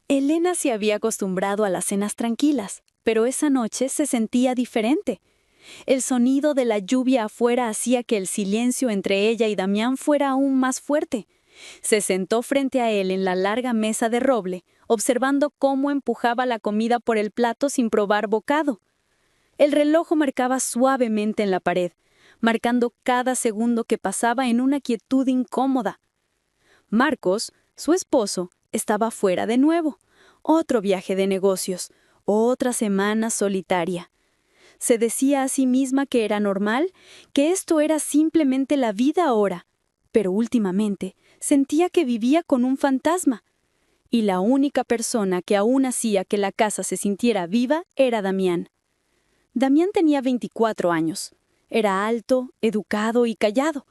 Elena se había acostumbrado a las cenas tranquilas, pero esa noche se sentía diferente. El sonido de la lluvia afuera hacía que el silencio entre ella y Damián fuera aún más fuerte. Se sentó frente a él en la larga mesa de roble, observando cómo empujaba la comida por el plato sin probar bocado. El reloj marcaba suavemente en la pared, marcando cada segundo que pasaba en una quietud incómoda. Marcos, su esposo, estaba fuera de nuevo. Otro viaje de negocios, otra semana solitaria. Se decía a sí misma que era normal, que esto era simplemente la vida ahora, pero últimamente sentía que vivía con un fantasma. Y la única persona que aún hacía que la casa se sintiera viva era Damián. Damián tenía 24 años. Era alto, educado y callado.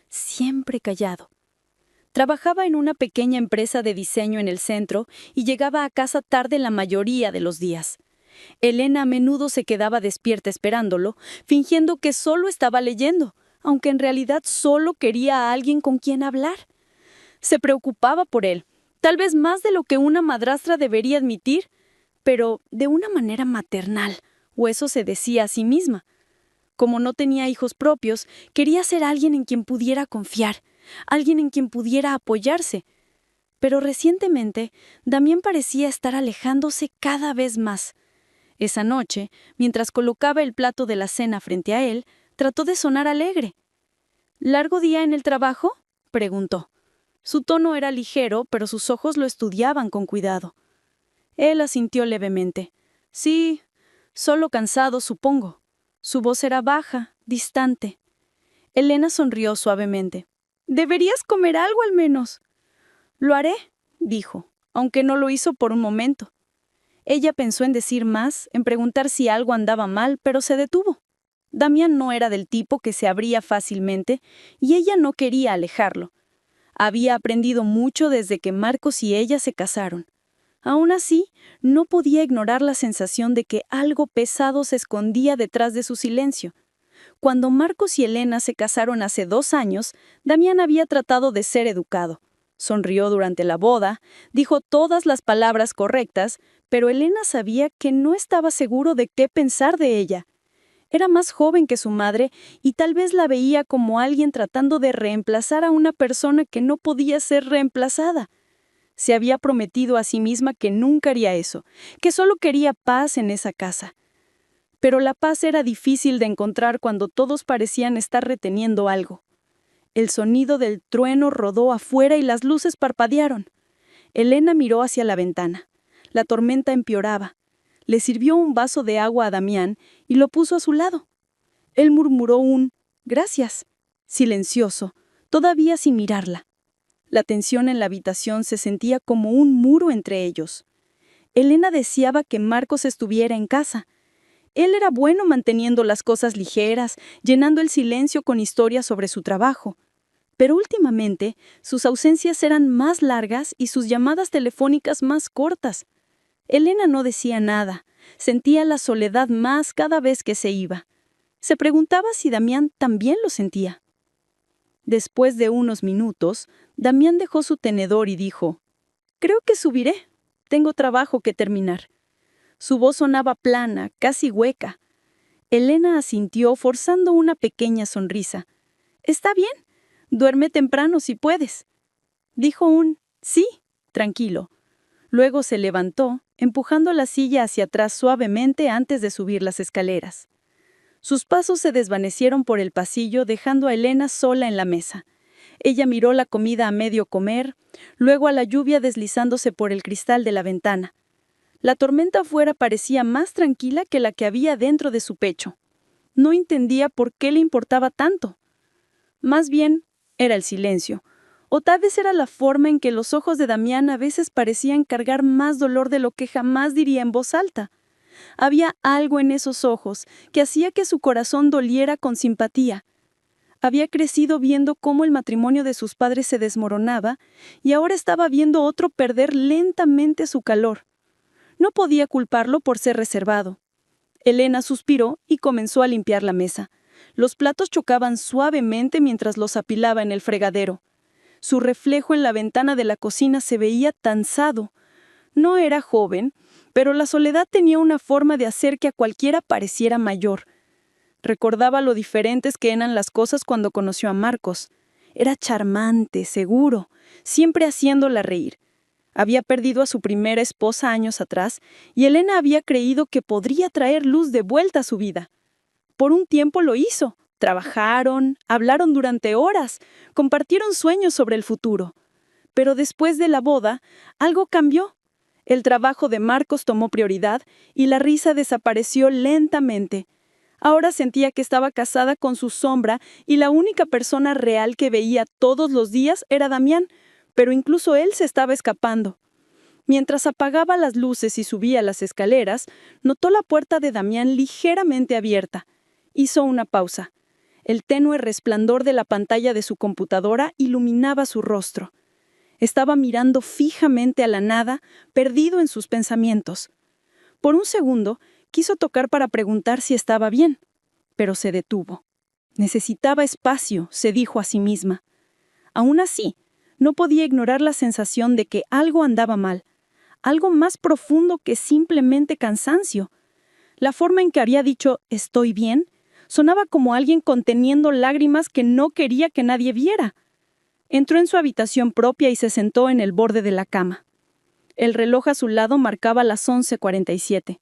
Siempre callado. Trabajaba en una pequeña empresa de diseño en el centro y llegaba a casa tarde la mayoría de los días. Elena a menudo se quedaba despierta esperándolo, fingiendo que solo estaba leyendo, aunque en realidad solo quería a alguien con quien hablar. Se preocupaba por él, tal vez más de lo que una madrastra debería admitir, pero de una manera maternal, o eso se decía a sí misma. Como no tenía hijos propios, quería ser alguien en quien pudiera confiar, alguien en quien pudiera apoyarse. Pero recientemente, Damián parecía estar alejándose cada vez más. Esa noche, mientras colocaba el plato de la cena frente a él, trató de sonar alegre. ¿Largo día en el trabajo?, preguntó. Su tono era ligero, pero sus ojos lo estudiaban con cuidado. Él asintió levemente. Sí, solo cansado, supongo. Su voz era baja, distante. Elena sonrió suavemente. «Deberías comer algo al menos». «Lo haré», dijo, aunque no lo hizo por un momento. Ella pensó en decir más, en preguntar si algo andaba mal, pero se detuvo. Damián no era del tipo que se abría fácilmente, y ella no quería alejarlo. Había aprendido mucho desde que Marcos y ella se casaron. Aún así, no podía ignorar la sensación de que algo pesado se escondía detrás de su silencio. Cuando Marcos y Elena se casaron hace 2 años, Damián había tratado de ser educado. Sonrió durante la boda, dijo todas las palabras correctas, pero Elena sabía que no estaba seguro de qué pensar de ella. Era más joven que su madre y tal vez la veía como alguien tratando de reemplazar a una persona que no podía ser reemplazada. Se había prometido a sí misma que nunca haría eso, que solo quería paz en esa casa. Pero la paz era difícil de encontrar cuando todos parecían estar reteniendo algo. El sonido del trueno rodó afuera y las luces parpadearon. Elena miró hacia la ventana. La tormenta empeoraba. Le sirvió un vaso de agua a Damián y lo puso a su lado. Él murmuró un «gracias», silencioso, todavía sin mirarla. La tensión en la habitación se sentía como un muro entre ellos. Elena deseaba que Marcos estuviera en casa. Él era bueno manteniendo las cosas ligeras, llenando el silencio con historias sobre su trabajo. Pero últimamente, sus ausencias eran más largas y sus llamadas telefónicas más cortas. Elena no decía nada, sentía la soledad más cada vez que se iba. Se preguntaba si Damián también lo sentía. Después de unos minutos, Damián dejó su tenedor y dijo, «Creo que subiré. Tengo trabajo que terminar». Su voz sonaba plana, casi hueca. Elena asintió forzando una pequeña sonrisa. «Está bien. Duerme temprano si puedes». Dijo un «sí», tranquilo. Luego se levantó, empujando la silla hacia atrás suavemente antes de subir las escaleras. Sus pasos se desvanecieron por el pasillo, dejando a Elena sola en la mesa. Ella miró la comida a medio comer, luego a la lluvia deslizándose por el cristal de la ventana. La tormenta afuera parecía más tranquila que la que había dentro de su pecho. No entendía por qué le importaba tanto. Más bien, era el silencio. O tal vez era la forma en que los ojos de Damián a veces parecían cargar más dolor de lo que jamás diría en voz alta. Había algo en esos ojos que hacía que su corazón doliera con simpatía. Había crecido viendo cómo el matrimonio de sus padres se desmoronaba y ahora estaba viendo otro perder lentamente su calor. No podía culparlo por ser reservado. Elena suspiró y comenzó a limpiar la mesa. Los platos chocaban suavemente mientras los apilaba en el fregadero. Su reflejo en la ventana de la cocina se veía cansado. No era joven, pero la soledad tenía una forma de hacer que a cualquiera pareciera mayor. Recordaba lo diferentes que eran las cosas cuando conoció a Marcos. Era charmante, seguro, siempre haciéndola reír. Había perdido a su primera esposa años atrás y Elena había creído que podría traer luz de vuelta a su vida. Por un tiempo lo hizo. Trabajaron, hablaron durante horas, compartieron sueños sobre el futuro. Pero después de la boda, algo cambió. El trabajo de Marcos tomó prioridad y la risa desapareció lentamente. Ahora sentía que estaba casada con su sombra y la única persona real que veía todos los días era Damián, pero incluso él se estaba escapando. Mientras apagaba las luces y subía las escaleras, notó la puerta de Damián ligeramente abierta. Hizo una pausa. El tenue resplandor de la pantalla de su computadora iluminaba su rostro. Estaba mirando fijamente a la nada, perdido en sus pensamientos. Por un segundo, quiso tocar para preguntar si estaba bien, pero se detuvo. Necesitaba espacio, se dijo a sí misma. Aún así, no podía ignorar la sensación de que algo andaba mal, algo más profundo que simplemente cansancio. La forma en que había dicho «estoy bien» sonaba como alguien conteniendo lágrimas que no quería que nadie viera. Entró en su habitación propia y se sentó en el borde de la cama. El reloj a su lado marcaba las 11:47.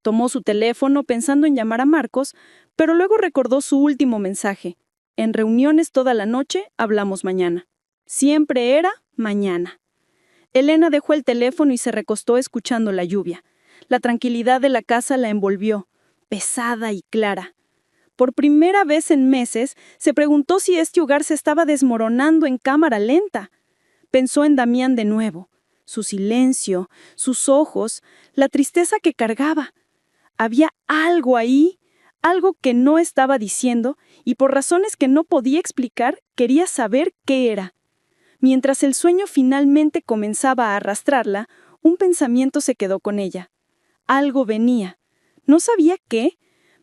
Tomó su teléfono pensando en llamar a Marcos, pero luego recordó su último mensaje. En reuniones toda la noche, hablamos mañana. Siempre era mañana. Elena dejó el teléfono y se recostó escuchando la lluvia. La tranquilidad de la casa la envolvió, pesada y clara. Por primera vez en meses, se preguntó si este hogar se estaba desmoronando en cámara lenta. Pensó en Damián de nuevo, su silencio, sus ojos, la tristeza que cargaba. Había algo ahí, algo que no estaba diciendo, y por razones que no podía explicar, quería saber qué era. Mientras el sueño finalmente comenzaba a arrastrarla, un pensamiento se quedó con ella. Algo venía. No sabía qué,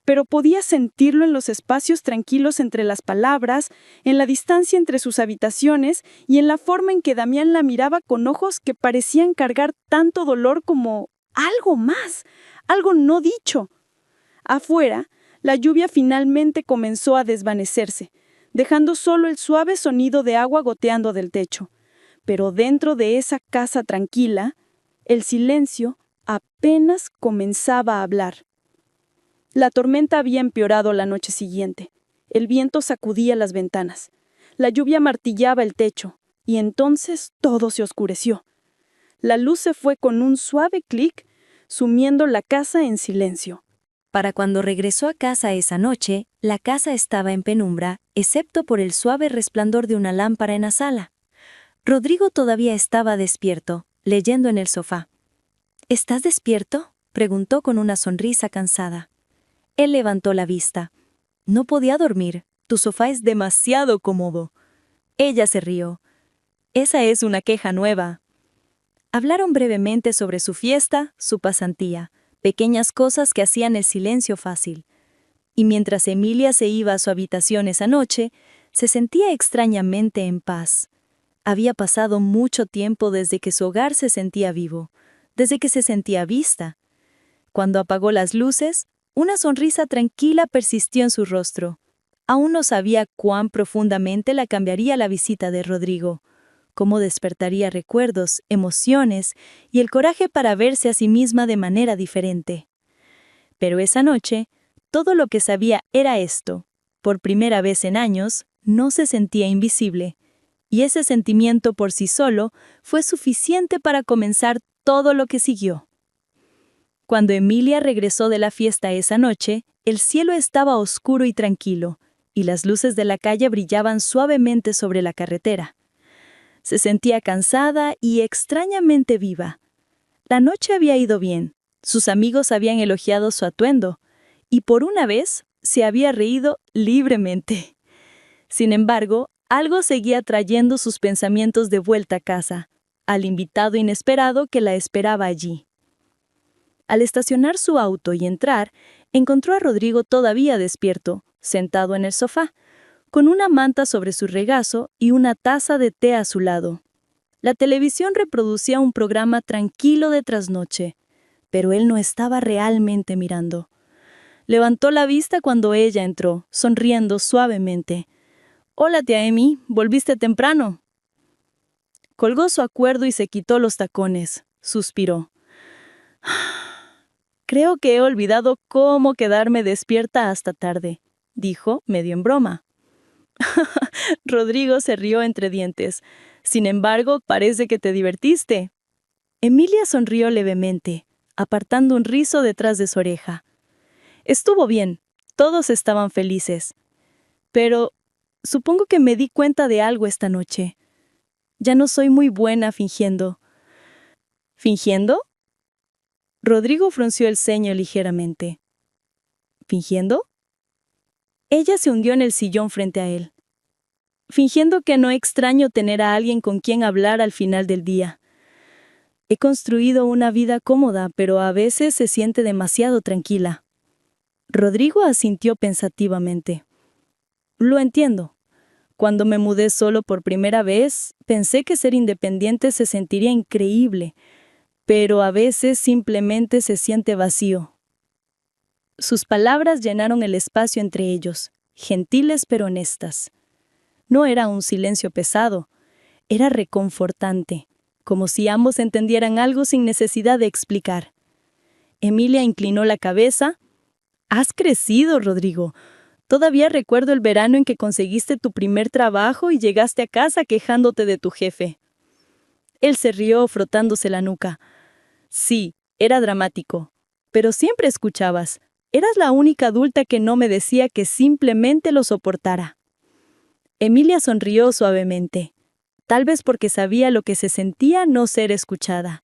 pero podía sentirlo en los espacios tranquilos entre las palabras, en la distancia entre sus habitaciones y en la forma en que Damián la miraba con ojos que parecían cargar tanto dolor como algo más, algo no dicho. Afuera, la lluvia finalmente comenzó a desvanecerse, dejando solo el suave sonido de agua goteando del techo. Pero dentro de esa casa tranquila, el silencio apenas comenzaba a hablar. La tormenta había empeorado la noche siguiente. El viento sacudía las ventanas. La lluvia martillaba el techo, y entonces todo se oscureció. La luz se fue con un suave clic, sumiendo la casa en silencio. Para cuando regresó a casa esa noche, la casa estaba en penumbra, excepto por el suave resplandor de una lámpara en la sala. Rodrigo todavía estaba despierto, leyendo en el sofá. ¿Estás despierto?, preguntó con una sonrisa cansada. Él levantó la vista. No podía dormir. Tu sofá es demasiado cómodo. Ella se rió. Esa es una queja nueva. Hablaron brevemente sobre su fiesta, su pasantía, pequeñas cosas que hacían el silencio fácil. Y mientras Emilia se iba a su habitación esa noche, se sentía extrañamente en paz. Había pasado mucho tiempo desde que su hogar se sentía vivo, desde que se sentía vista. Cuando apagó las luces, una sonrisa tranquila persistió en su rostro. Aún no sabía cuán profundamente la cambiaría la visita de Rodrigo, cómo despertaría recuerdos, emociones y el coraje para verse a sí misma de manera diferente. Pero esa noche, todo lo que sabía era esto. Por primera vez en años, no se sentía invisible. Y ese sentimiento por sí solo fue suficiente para comenzar todo lo que siguió. Cuando Emilia regresó de la fiesta esa noche, el cielo estaba oscuro y tranquilo, y las luces de la calle brillaban suavemente sobre la carretera. Se sentía cansada y extrañamente viva. La noche había ido bien, sus amigos habían elogiado su atuendo, y por una vez se había reído libremente. Sin embargo, algo seguía trayendo sus pensamientos de vuelta a casa, al invitado inesperado que la esperaba allí. Al estacionar su auto y entrar, encontró a Rodrigo todavía despierto, sentado en el sofá, con una manta sobre su regazo y una taza de té a su lado. La televisión reproducía un programa tranquilo de trasnoche, pero él no estaba realmente mirando. Levantó la vista cuando ella entró, sonriendo suavemente. «Hola, tía Amy, ¿volviste temprano?» Colgó su acuerdo y se quitó los tacones. Suspiró. «Creo que he olvidado cómo quedarme despierta hasta tarde», dijo, medio en broma. Rodrigo se rió entre dientes. «Sin embargo, parece que te divertiste». Emilia sonrió levemente, apartando un rizo detrás de su oreja. Estuvo bien, todos estaban felices. Pero supongo que me di cuenta de algo esta noche. Ya no soy muy buena fingiendo. ¿Fingiendo? Rodrigo frunció el ceño ligeramente. ¿Fingiendo? Ella se hundió en el sillón frente a él. Fingiendo que no extraño tener a alguien con quien hablar al final del día. He construido una vida cómoda, pero a veces se siente demasiado tranquila. Rodrigo asintió pensativamente. Lo entiendo. Cuando me mudé solo por primera vez, pensé que ser independiente se sentiría increíble, pero a veces simplemente se siente vacío. Sus palabras llenaron el espacio entre ellos, gentiles pero honestas. No era un silencio pesado, era reconfortante, como si ambos entendieran algo sin necesidad de explicar. Emilia inclinó la cabeza. «Has crecido, Rodrigo. Todavía recuerdo el verano en que conseguiste tu primer trabajo y llegaste a casa quejándote de tu jefe». Él se rió frotándose la nuca. «Sí, era dramático, pero siempre escuchabas. Eras la única adulta que no me decía que simplemente lo soportara». Emilia sonrió suavemente, tal vez porque sabía lo que se sentía no ser escuchada.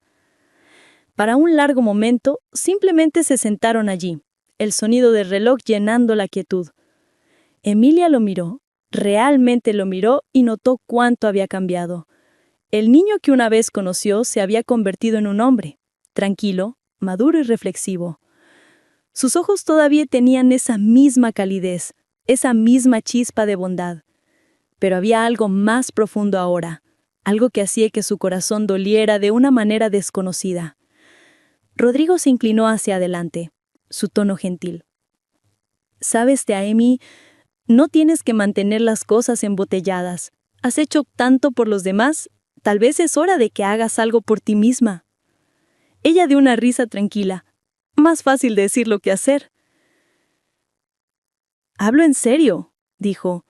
Para un largo momento, simplemente se sentaron allí, el sonido del reloj llenando la quietud. Emilia lo miró, realmente lo miró y notó cuánto había cambiado. El niño que una vez conoció se había convertido en un hombre, tranquilo, maduro y reflexivo. Sus ojos todavía tenían esa misma calidez, esa misma chispa de bondad. Pero había algo más profundo ahora, algo que hacía que su corazón doliera de una manera desconocida. Rodrigo se inclinó hacia adelante, su tono gentil. «Sabes, tía Amy, no tienes que mantener las cosas embotelladas. Has hecho tanto por los demás, tal vez es hora de que hagas algo por ti misma». Ella dio una risa tranquila. Más fácil decirlo que hacer. «Hablo en serio», dijo.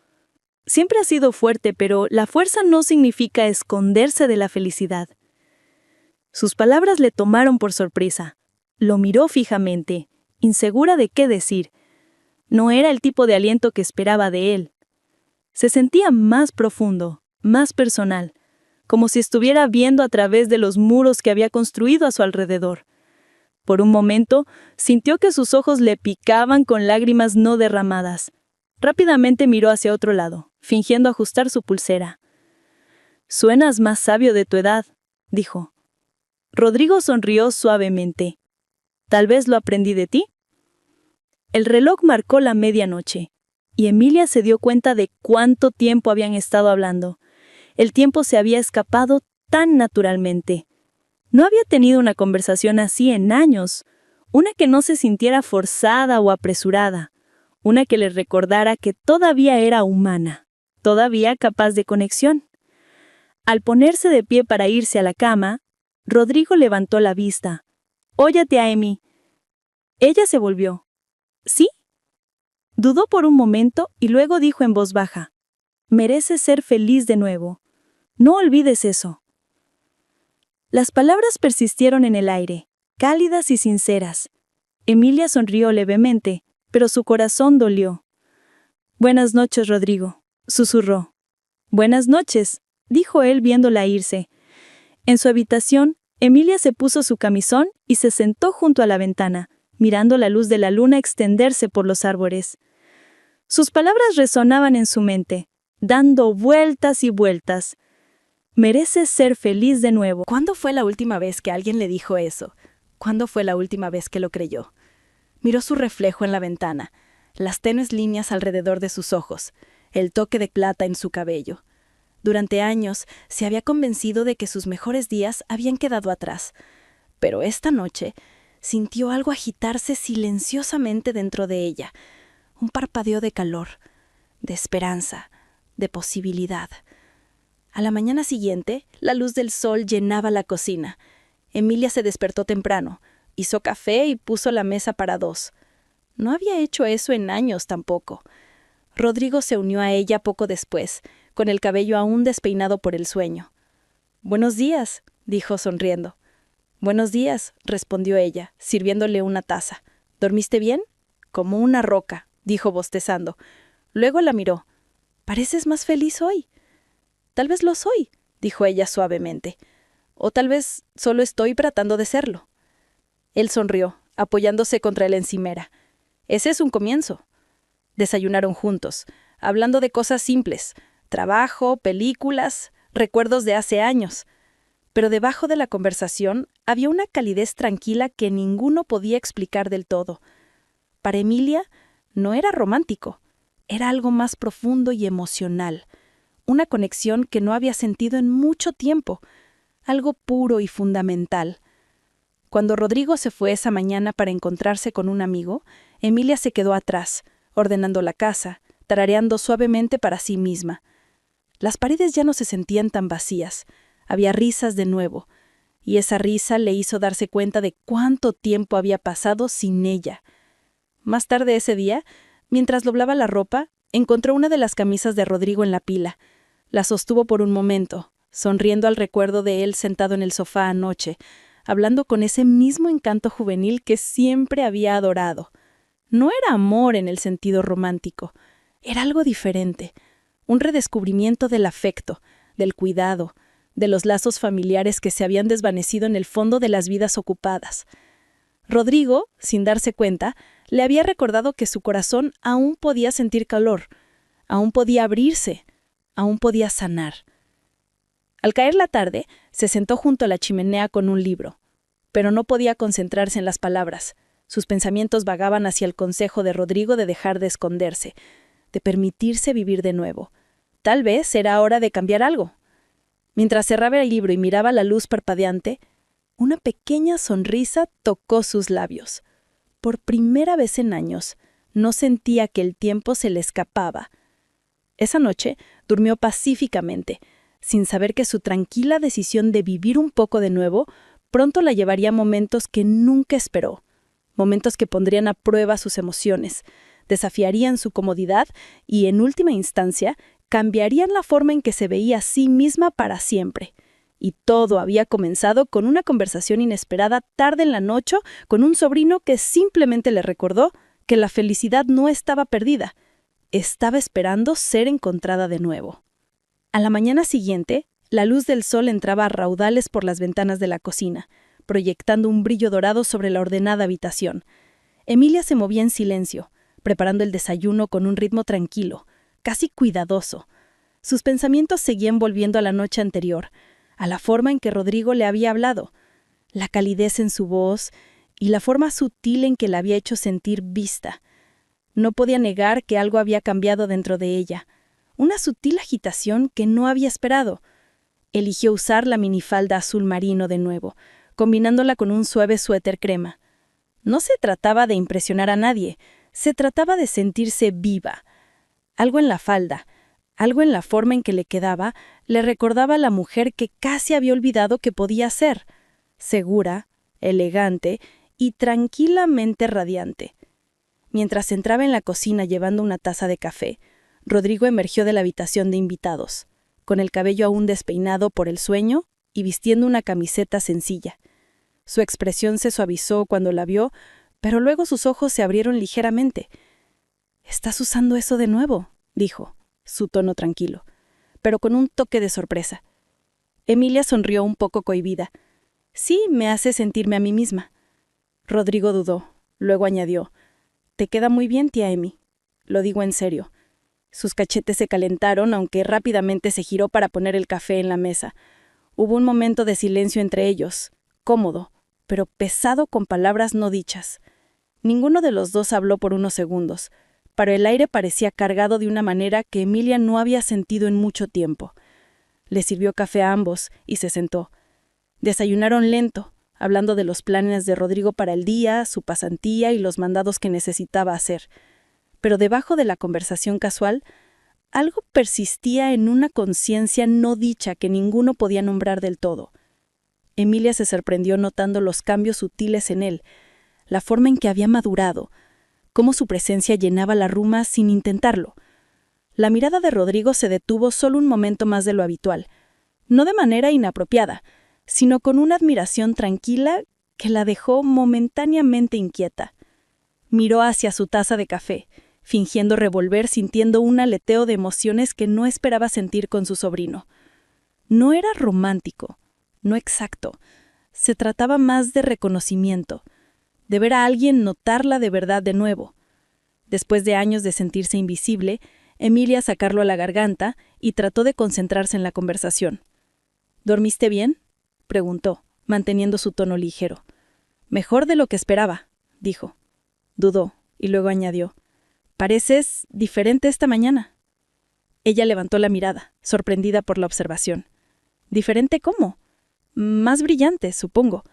«Siempre has sido fuerte, pero la fuerza no significa esconderse de la felicidad». Sus palabras le tomaron por sorpresa. Lo miró fijamente, insegura de qué decir. No era el tipo de aliento que esperaba de él. Se sentía más profundo, más personal, como si estuviera viendo a través de los muros que había construido a su alrededor. Por un momento, sintió que sus ojos le picaban con lágrimas no derramadas. Rápidamente miró hacia otro lado, fingiendo ajustar su pulsera. «Suenas más sabio de tu edad», dijo. Rodrigo sonrió suavemente. «Tal vez lo aprendí de ti». El reloj marcó la medianoche, y Emilia se dio cuenta de cuánto tiempo habían estado hablando. El tiempo se había escapado tan naturalmente. No había tenido una conversación así en años, una que no se sintiera forzada o apresurada, una que le recordara que todavía era humana, todavía capaz de conexión. Al ponerse de pie para irse a la cama, Rodrigo levantó la vista. «Óyate a Amy». Ella se volvió. «¿Sí?» Dudó por un momento y luego dijo en voz baja. «Mereces ser feliz de nuevo. No olvides eso». Las palabras persistieron en el aire, cálidas y sinceras. Emilia sonrió levemente, pero su corazón dolió. «Buenas noches, Rodrigo», susurró. «Buenas noches», dijo él viéndola irse. En su habitación, Emilia se puso su camisón y se sentó junto a la ventana, mirando la luz de la luna extenderse por los árboles. Sus palabras resonaban en su mente, dando vueltas y vueltas. «Mereces ser feliz de nuevo». ¿Cuándo fue la última vez que alguien le dijo eso? ¿Cuándo fue la última vez que lo creyó? Miró su reflejo en la ventana, las tenues líneas alrededor de sus ojos, el toque de plata en su cabello. Durante años se había convencido de que sus mejores días habían quedado atrás. Pero esta noche sintió algo agitarse silenciosamente dentro de ella. Un parpadeo de calor, de esperanza, de posibilidad. A la mañana siguiente, la luz del sol llenaba la cocina. Emilia se despertó temprano, hizo café y puso la mesa para 2. No había hecho eso en años tampoco. Rodrigo se unió a ella poco después, con el cabello aún despeinado por el sueño. «Buenos días», dijo sonriendo. «Buenos días», respondió ella, sirviéndole una taza. «¿Dormiste bien?» «Como una roca», dijo bostezando. Luego la miró. «Pareces más feliz hoy». «Tal vez lo soy», dijo ella suavemente. «O tal vez solo estoy tratando de serlo». Él sonrió, apoyándose contra la encimera. «Ese es un comienzo». Desayunaron juntos, hablando de cosas simples, trabajo, películas, recuerdos de hace años. Pero debajo de la conversación había una calidez tranquila que ninguno podía explicar del todo. Para Emilia no era romántico, era algo más profundo y emocional, una conexión que no había sentido en mucho tiempo, algo puro y fundamental. Cuando Rodrigo se fue esa mañana para encontrarse con un amigo, Emilia se quedó atrás, ordenando la casa, tarareando suavemente para sí misma. Las paredes ya no se sentían tan vacías, había risas de nuevo, y esa risa le hizo darse cuenta de cuánto tiempo había pasado sin ella. Más tarde ese día, mientras doblaba la ropa, encontró una de las camisas de Rodrigo en la pila. La sostuvo por un momento, sonriendo al recuerdo de él sentado en el sofá anoche, hablando con ese mismo encanto juvenil que siempre había adorado. No era amor en el sentido romántico, era algo diferente, un redescubrimiento del afecto, del cuidado, de los lazos familiares que se habían desvanecido en el fondo de las vidas ocupadas. Rodrigo, sin darse cuenta, le había recordado que su corazón aún podía sentir calor, aún podía abrirse, aún podía sanar. Al caer la tarde, se sentó junto a la chimenea con un libro, pero no podía concentrarse en las palabras. Sus pensamientos vagaban hacia el consejo de Rodrigo de dejar de esconderse, de permitirse vivir de nuevo. Tal vez era hora de cambiar algo. Mientras cerraba el libro y miraba la luz parpadeante, una pequeña sonrisa tocó sus labios. Por primera vez en años, no sentía que el tiempo se le escapaba. Esa noche durmió pacíficamente, sin saber que su tranquila decisión de vivir un poco de nuevo pronto la llevaría a momentos que nunca esperó, momentos que pondrían a prueba sus emociones, desafiarían su comodidad y, en última instancia, cambiarían la forma en que se veía a sí misma para siempre. Y todo había comenzado con una conversación inesperada tarde en la noche con un sobrino que simplemente le recordó que la felicidad no estaba perdida, estaba esperando ser encontrada de nuevo. A la mañana siguiente, la luz del sol entraba a raudales por las ventanas de la cocina, proyectando un brillo dorado sobre la ordenada habitación. Emilia se movía en silencio, preparando el desayuno con un ritmo tranquilo, casi cuidadoso. Sus pensamientos seguían volviendo a la noche anterior, a la forma en que Rodrigo le había hablado, la calidez en su voz y la forma sutil en que la había hecho sentir vista. No podía negar que algo había cambiado dentro de ella, una sutil agitación que no había esperado. Eligió usar la minifalda azul marino de nuevo, combinándola con un suave suéter crema. No se trataba de impresionar a nadie, se trataba de sentirse viva. Algo en la falda, algo en la forma en que le quedaba, le recordaba a la mujer que casi había olvidado que podía ser, segura, elegante y tranquilamente radiante. Mientras entraba en la cocina llevando una taza de café, Rodrigo emergió de la habitación de invitados, con el cabello aún despeinado por el sueño y vistiendo una camiseta sencilla. Su expresión se suavizó cuando la vio, pero luego sus ojos se abrieron ligeramente. «¿Estás usando eso de nuevo?», dijo, su tono tranquilo, pero con un toque de sorpresa. Emilia sonrió un poco cohibida. «Sí, me hace sentirme a mí misma». Rodrigo dudó, luego añadió: «Te queda muy bien, tía Emi. Lo digo en serio». Sus cachetes se calentaron, aunque rápidamente se giró para poner el café en la mesa. Hubo un momento de silencio entre ellos, cómodo, pero pesado con palabras no dichas. Ninguno de los dos habló por unos segundos, pero el aire parecía cargado de una manera que Emilia no había sentido en mucho tiempo. Le sirvió café a ambos y se sentó. Desayunaron lento, hablando de los planes de Rodrigo para el día, su pasantía y los mandados que necesitaba hacer. Pero debajo de la conversación casual, algo persistía en una conciencia no dicha que ninguno podía nombrar del todo. Emilia se sorprendió notando los cambios sutiles en él, la forma en que había madurado, cómo su presencia llenaba la ruma sin intentarlo. La mirada de Rodrigo se detuvo solo un momento más de lo habitual, no de manera inapropiada, sino con una admiración tranquila que la dejó momentáneamente inquieta. Miró hacia su taza de café, fingiendo revolver, sintiendo un aleteo de emociones que no esperaba sentir con su sobrino. No era romántico, no exacto. Se trataba más de reconocimiento, de ver a alguien notarla de verdad de nuevo. Después de años de sentirse invisible, Emilia sacarlo a la garganta y trató de concentrarse en la conversación. ¿Dormiste bien?, preguntó, manteniendo su tono ligero. Mejor de lo que esperaba, dijo. Dudó, y luego añadió. Pareces diferente esta mañana. Ella levantó la mirada, sorprendida por la observación. ¿Diferente cómo? Más brillante, supongo.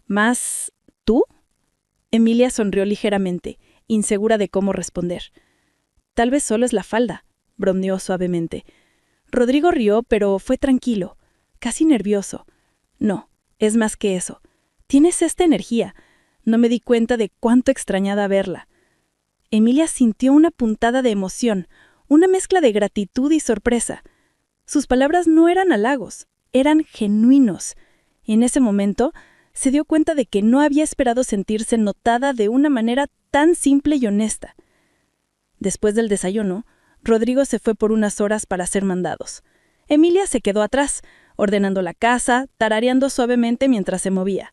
¿Más tú? Emilia sonrió ligeramente, insegura de cómo responder. Tal vez solo es la falda, bromeó suavemente. Rodrigo rió, pero fue tranquilo, casi nervioso. No, es más que eso. Tienes esta energía. No me di cuenta de cuánto extrañaba verla. Emilia sintió una puntada de emoción, una mezcla de gratitud y sorpresa. Sus palabras no eran halagos, eran genuinos. En ese momento, se dio cuenta de que no había esperado sentirse notada de una manera tan simple y honesta. Después del desayuno, Rodrigo se fue por unas horas para hacer mandados. Emilia se quedó atrás, ordenando la casa, tarareando suavemente mientras se movía.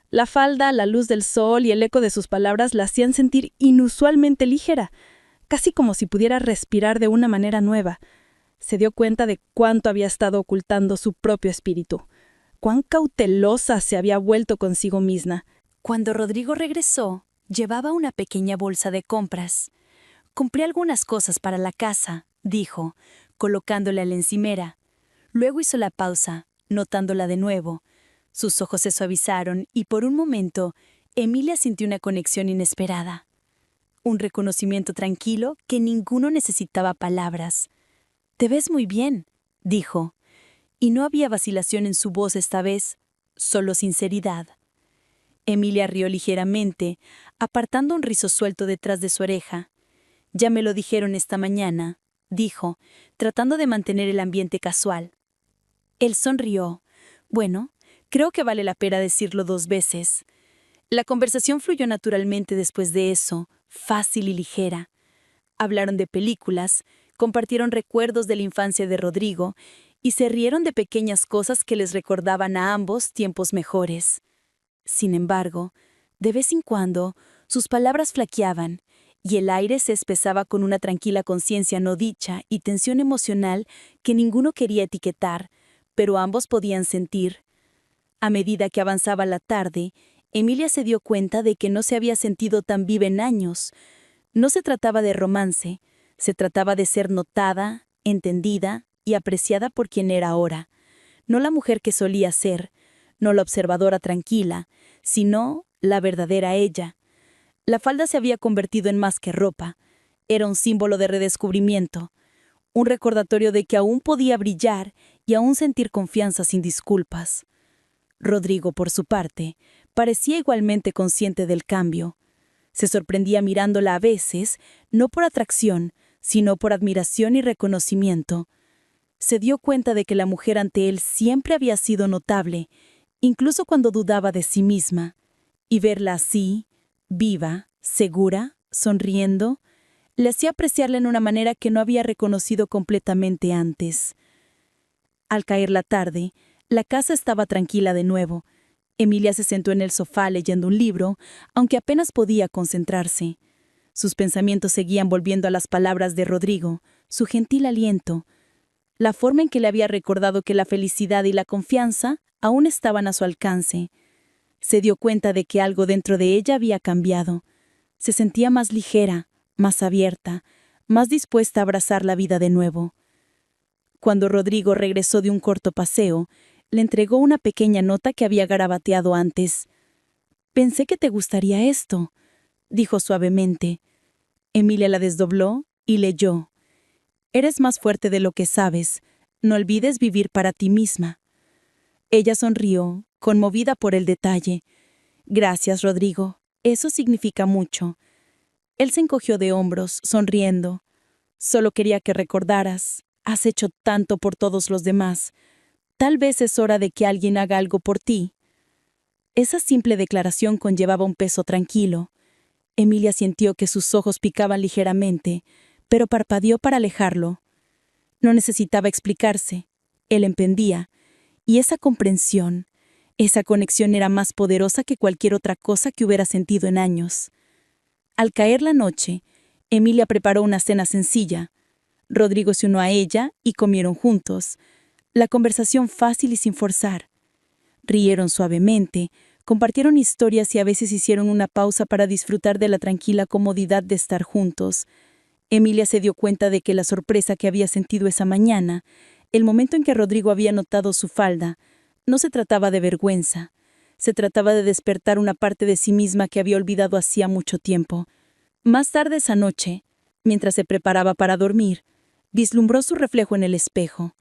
La falda, la luz del sol y el eco de sus palabras la hacían sentir inusualmente ligera, casi como si pudiera respirar de una manera nueva. Se dio cuenta de cuánto había estado ocultando su propio espíritu, cuán cautelosa se había vuelto consigo misma. Cuando Rodrigo regresó, llevaba una pequeña bolsa de compras. Compré algunas cosas para la casa, dijo, colocándola en la encimera. Luego hizo la pausa, notándola de nuevo. Sus ojos se suavizaron y por un momento, Emilia sintió una conexión inesperada. Un reconocimiento tranquilo que ninguno necesitaba palabras. «Te ves muy bien», dijo. Y no había vacilación en su voz esta vez, solo sinceridad. Emilia rió ligeramente, apartando un rizo suelto detrás de su oreja. «Ya me lo dijeron esta mañana», dijo, tratando de mantener el ambiente casual. Él sonrió. «Bueno, creo que vale la pena decirlo 2 veces». La conversación fluyó naturalmente después de eso, fácil y ligera. Hablaron de películas, compartieron recuerdos de la infancia de Rodrigo y se rieron de pequeñas cosas que les recordaban a ambos tiempos mejores. Sin embargo, de vez en cuando, sus palabras flaqueaban y el aire se espesaba con una tranquila conciencia no dicha y tensión emocional que ninguno quería etiquetar, pero ambos podían sentir. A medida que avanzaba la tarde, Emilia se dio cuenta de que no se había sentido tan viva en años. No se trataba de romance, se trataba de ser notada, entendida y apreciada por quien era ahora. No la mujer que solía ser, no la observadora tranquila, sino la verdadera ella. La falda se había convertido en más que ropa. Era un símbolo de redescubrimiento, un recordatorio de que aún podía brillar y aún sentir confianza sin disculpas. Rodrigo, por su parte, parecía igualmente consciente del cambio. Se sorprendía mirándola a veces, no por atracción, sino por admiración y reconocimiento. Se dio cuenta de que la mujer ante él siempre había sido notable, incluso cuando dudaba de sí misma, y verla así, viva, segura, sonriendo, le hacía apreciarla en una manera que no había reconocido completamente antes. Al caer la tarde, la casa estaba tranquila de nuevo. Emilia se sentó en el sofá leyendo un libro, aunque apenas podía concentrarse. Sus pensamientos seguían volviendo a las palabras de Rodrigo, su gentil aliento, la forma en que le había recordado que la felicidad y la confianza aún estaban a su alcance. Se dio cuenta de que algo dentro de ella había cambiado. Se sentía más ligera, más abierta, más dispuesta a abrazar la vida de nuevo. Cuando Rodrigo regresó de un corto paseo, le entregó una pequeña nota que había garabateado antes. «Pensé que te gustaría esto», dijo suavemente. Emilia la desdobló y leyó. «Eres más fuerte de lo que sabes. No olvides vivir para ti misma». Ella sonrió, conmovida por el detalle. «Gracias, Rodrigo. Eso significa mucho». Él se encogió de hombros, sonriendo. «Solo quería que recordaras. Has hecho tanto por todos los demás. Tal vez es hora de que alguien haga algo por ti». Esa simple declaración conllevaba un peso tranquilo. Emilia sintió que sus ojos picaban ligeramente, pero parpadeó para alejarlo. No necesitaba explicarse. Él entendía. Y esa comprensión, esa conexión era más poderosa que cualquier otra cosa que hubiera sentido en años. Al caer la noche, Emilia preparó una cena sencilla. Rodrigo se unió a ella y comieron juntos. La conversación fácil y sin forzar. Rieron suavemente, compartieron historias y a veces hicieron una pausa para disfrutar de la tranquila comodidad de estar juntos. Emilia se dio cuenta de que la sorpresa que había sentido esa mañana, el momento en que Rodrigo había notado su falda, no se trataba de vergüenza. Se trataba de despertar una parte de sí misma que había olvidado hacía mucho tiempo. Más tarde esa noche, mientras se preparaba para dormir, vislumbró su reflejo en el espejo.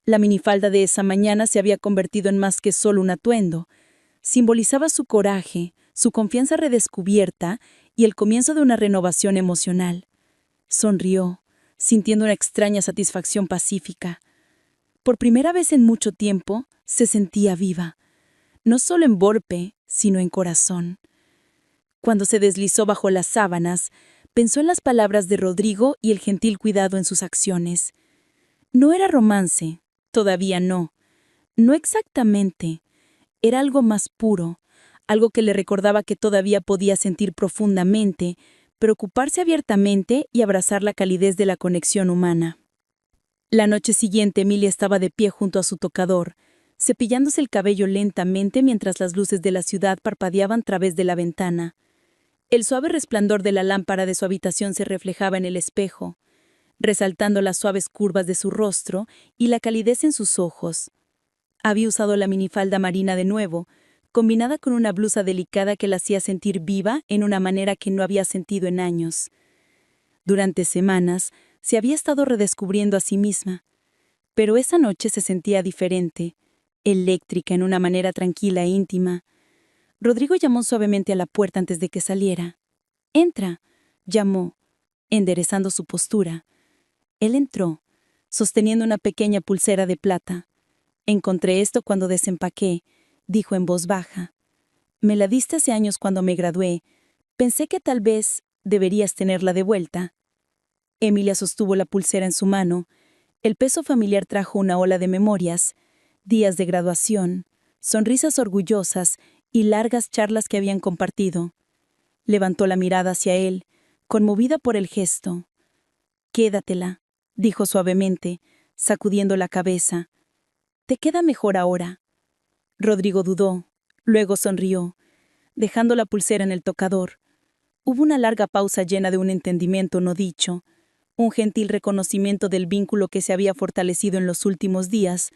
La minifalda de esa mañana se había convertido en más que solo un atuendo. Simbolizaba su coraje, su confianza redescubierta y el comienzo de una renovación emocional. Sonrió, sintiendo una extraña satisfacción pacífica. Por primera vez en mucho tiempo, se sentía viva. No solo en golpe, sino en corazón. Cuando se deslizó bajo las sábanas, pensó en las palabras de Rodrigo y el gentil cuidado en sus acciones. No era romance, todavía no. No exactamente. Era algo más puro, algo que le recordaba que todavía podía sentir profundamente, preocuparse abiertamente y abrazar la calidez de la conexión humana. La noche siguiente Emilia estaba de pie junto a su tocador, cepillándose el cabello lentamente mientras las luces de la ciudad parpadeaban a través de la ventana. El suave resplandor de la lámpara de su habitación se reflejaba en el espejo, resaltando las suaves curvas de su rostro y la calidez en sus ojos. Había usado la minifalda marina de nuevo, combinada con una blusa delicada que la hacía sentir viva en una manera que no había sentido en años. Durante semanas se había estado redescubriendo a sí misma, pero esa noche se sentía diferente, eléctrica en una manera tranquila e íntima. Rodrigo llamó suavemente a la puerta antes de que saliera. «Entra», llamó, enderezando su postura. Él entró, sosteniendo una pequeña pulsera de plata. «Encontré esto cuando desempaqué», dijo en voz baja. «Me la diste hace años cuando me gradué. Pensé que tal vez deberías tenerla de vuelta». Emilia sostuvo la pulsera en su mano. El peso familiar trajo una ola de memorias, días de graduación, sonrisas orgullosas y largas charlas que habían compartido. Levantó la mirada hacia él, conmovida por el gesto. «Quédatela», dijo suavemente, sacudiendo la cabeza. «Te queda mejor ahora». Rodrigo dudó, luego sonrió, dejando la pulsera en el tocador. Hubo una larga pausa llena de un entendimiento no dicho, un gentil reconocimiento del vínculo que se había fortalecido en los últimos días.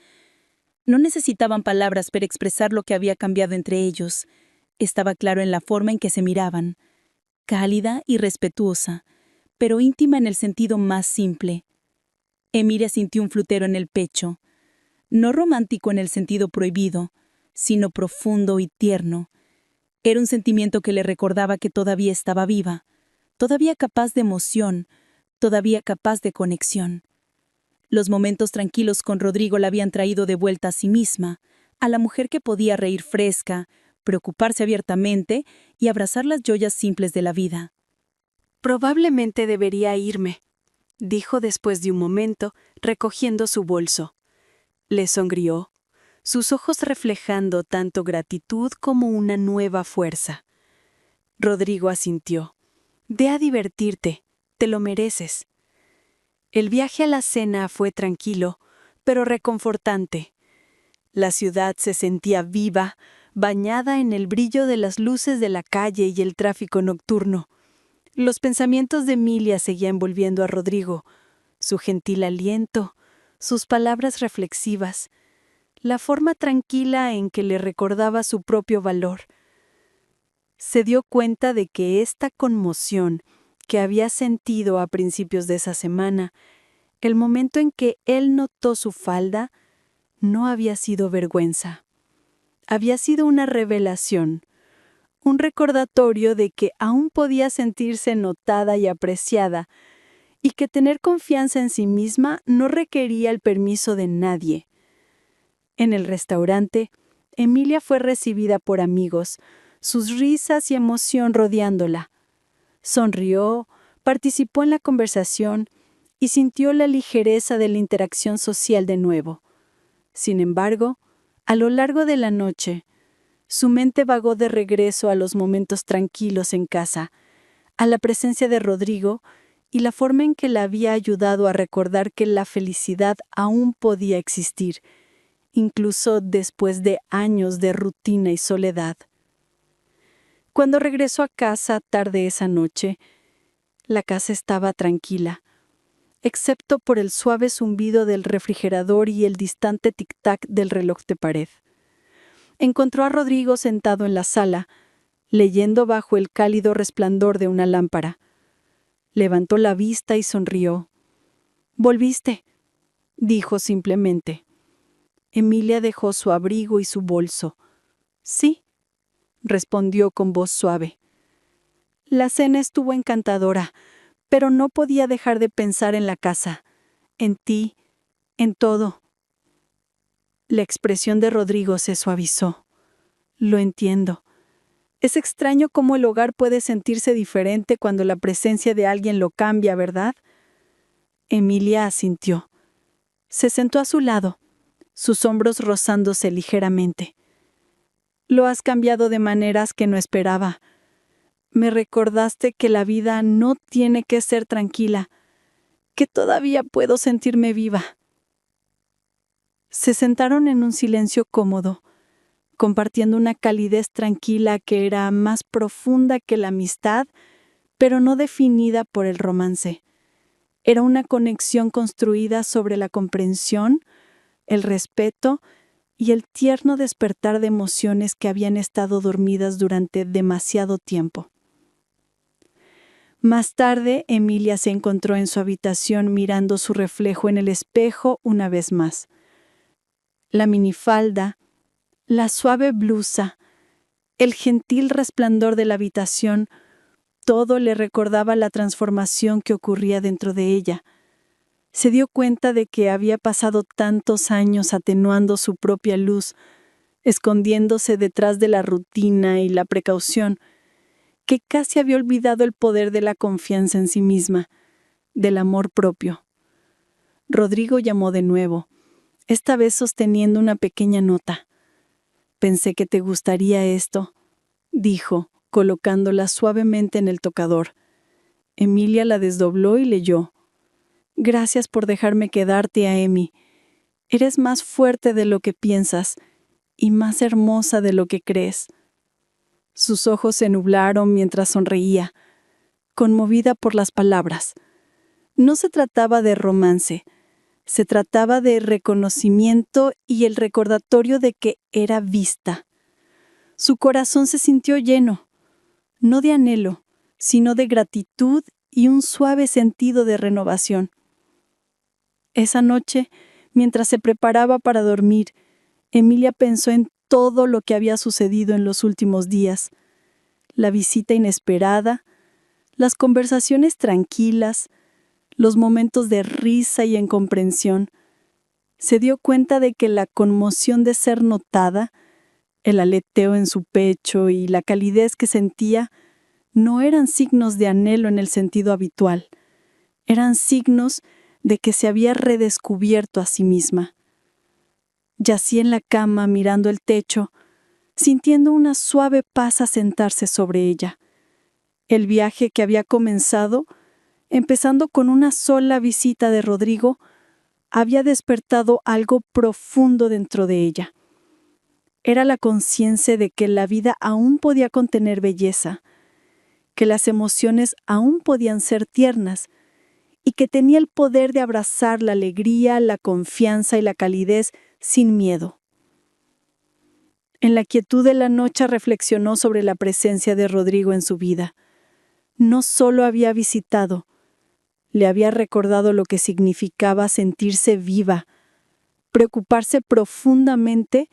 No necesitaban palabras para expresar lo que había cambiado entre ellos. Estaba claro en la forma en que se miraban, cálida y respetuosa, pero íntima en el sentido más simple. Emilia sintió un flutero en el pecho, no romántico en el sentido prohibido, sino profundo y tierno. Era un sentimiento que le recordaba que todavía estaba viva, todavía capaz de emoción, todavía capaz de conexión. Los momentos tranquilos con Rodrigo la habían traído de vuelta a sí misma, a la mujer que podía reír fresca, preocuparse abiertamente y abrazar las joyas simples de la vida. «Probablemente debería irme», dijo después de un momento, recogiendo su bolso. Le sonrió, sus ojos reflejando tanto gratitud como una nueva fuerza. Rodrigo asintió. «Ve a divertirte, te lo mereces». El viaje a la cena fue tranquilo, pero reconfortante. La ciudad se sentía viva, bañada en el brillo de las luces de la calle y el tráfico nocturno. Los pensamientos de Emilia seguían envolviendo a Rodrigo, su gentil aliento, sus palabras reflexivas, la forma tranquila en que le recordaba su propio valor. Se dio cuenta de que esta conmoción que había sentido a principios de esa semana, el momento en que él notó su falda, no había sido vergüenza. Había sido una revelación, un recordatorio de que aún podía sentirse notada y apreciada, y que tener confianza en sí misma no requería el permiso de nadie. En el restaurante, Emilia fue recibida por amigos, sus risas y emoción rodeándola. Sonrió, participó en la conversación y sintió la ligereza de la interacción social de nuevo. Sin embargo, a lo largo de la noche, su mente vagó de regreso a los momentos tranquilos en casa, a la presencia de Rodrigo y la forma en que la había ayudado a recordar que la felicidad aún podía existir, incluso después de años de rutina y soledad. Cuando regresó a casa tarde esa noche, la casa estaba tranquila, excepto por el suave zumbido del refrigerador y el distante tic-tac del reloj de pared. Encontró a Rodrigo sentado en la sala, leyendo bajo el cálido resplandor de una lámpara. Levantó la vista y sonrió. «¿Volviste?», dijo simplemente. Emilia dejó su abrigo y su bolso. «Sí», respondió con voz suave. «La cena estuvo encantadora, pero no podía dejar de pensar en la casa, en ti, en todo». La expresión de Rodrigo se suavizó. «Lo entiendo. Es extraño cómo el hogar puede sentirse diferente cuando la presencia de alguien lo cambia, ¿verdad?». Emilia asintió. Se sentó a su lado, sus hombros rozándose ligeramente. «Lo has cambiado de maneras que no esperaba. Me recordaste que la vida no tiene que ser tranquila, que todavía puedo sentirme viva». Se sentaron en un silencio cómodo, compartiendo una calidez tranquila que era más profunda que la amistad, pero no definida por el romance. Era una conexión construida sobre la comprensión, el respeto y el tierno despertar de emociones que habían estado dormidas durante demasiado tiempo. Más tarde, Emilia se encontró en su habitación mirando su reflejo en el espejo una vez más. La minifalda, la suave blusa, el gentil resplandor de la habitación, todo le recordaba la transformación que ocurría dentro de ella. Se dio cuenta de que había pasado tantos años atenuando su propia luz, escondiéndose detrás de la rutina y la precaución, que casi había olvidado el poder de la confianza en sí misma, del amor propio. Rodrigo llamó de nuevo, esta vez sosteniendo una pequeña nota. «Pensé que te gustaría esto», dijo, colocándola suavemente en el tocador. Emilia la desdobló y leyó. «Gracias por dejarme quedarte, Amy. Eres más fuerte de lo que piensas y más hermosa de lo que crees». Sus ojos se nublaron mientras sonreía, conmovida por las palabras. No se trataba de romance, se trataba de reconocimiento y el recordatorio de que era vista. Su corazón se sintió lleno, no de anhelo, sino de gratitud y un suave sentido de renovación. Esa noche, mientras se preparaba para dormir, Emilia pensó en todo lo que había sucedido en los últimos días. La visita inesperada, las conversaciones tranquilas, los momentos de risa y incomprensión. Se dio cuenta de que la conmoción de ser notada, el aleteo en su pecho y la calidez que sentía, no eran signos de anhelo en el sentido habitual. Eran signos de que se había redescubierto a sí misma. Yacía en la cama mirando el techo, sintiendo una suave paz asentarse sobre ella. El viaje que había comenzado, empezando con una sola visita de Rodrigo, había despertado algo profundo dentro de ella. Era la conciencia de que la vida aún podía contener belleza, que las emociones aún podían ser tiernas y que tenía el poder de abrazar la alegría, la confianza y la calidez sin miedo. En la quietud de la noche reflexionó sobre la presencia de Rodrigo en su vida. No solo había visitado, le había recordado lo que significaba sentirse viva, preocuparse profundamente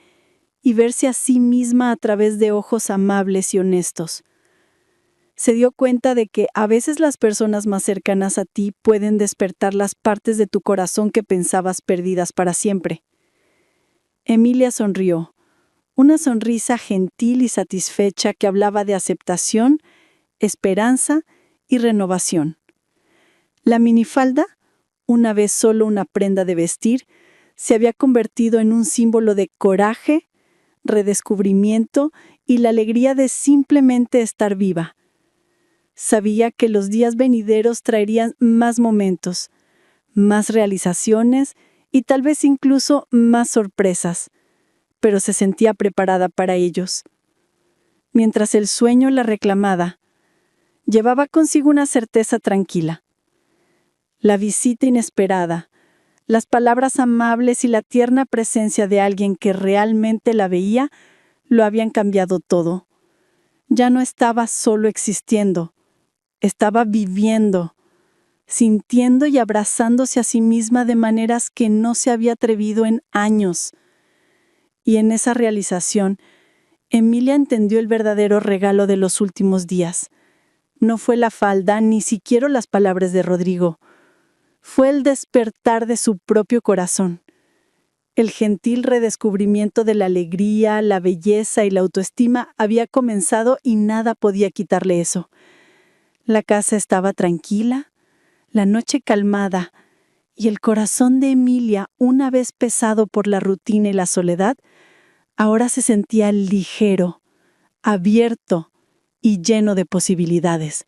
y verse a sí misma a través de ojos amables y honestos. Se dio cuenta de que a veces las personas más cercanas a ti pueden despertar las partes de tu corazón que pensabas perdidas para siempre. Emilia sonrió, una sonrisa gentil y satisfecha que hablaba de aceptación, esperanza y renovación. La minifalda, una vez solo una prenda de vestir, se había convertido en un símbolo de coraje, redescubrimiento y la alegría de simplemente estar viva. Sabía que los días venideros traerían más momentos, más realizaciones y tal vez incluso más sorpresas, pero se sentía preparada para ellos. Mientras el sueño la reclamaba, llevaba consigo una certeza tranquila. La visita inesperada, las palabras amables y la tierna presencia de alguien que realmente la veía, lo habían cambiado todo. Ya no estaba solo existiendo, estaba viviendo, sintiendo y abrazándose a sí misma de maneras que no se había atrevido en años. Y en esa realización, Emilia entendió el verdadero regalo de los últimos días. No fue la falda, ni siquiera las palabras de Rodrigo. Fue el despertar de su propio corazón. El gentil redescubrimiento de la alegría, la belleza y la autoestima había comenzado y nada podía quitarle eso. La casa estaba tranquila, la noche calmada, y el corazón de Emilia, una vez pesado por la rutina y la soledad, ahora se sentía ligero, abierto y lleno de posibilidades.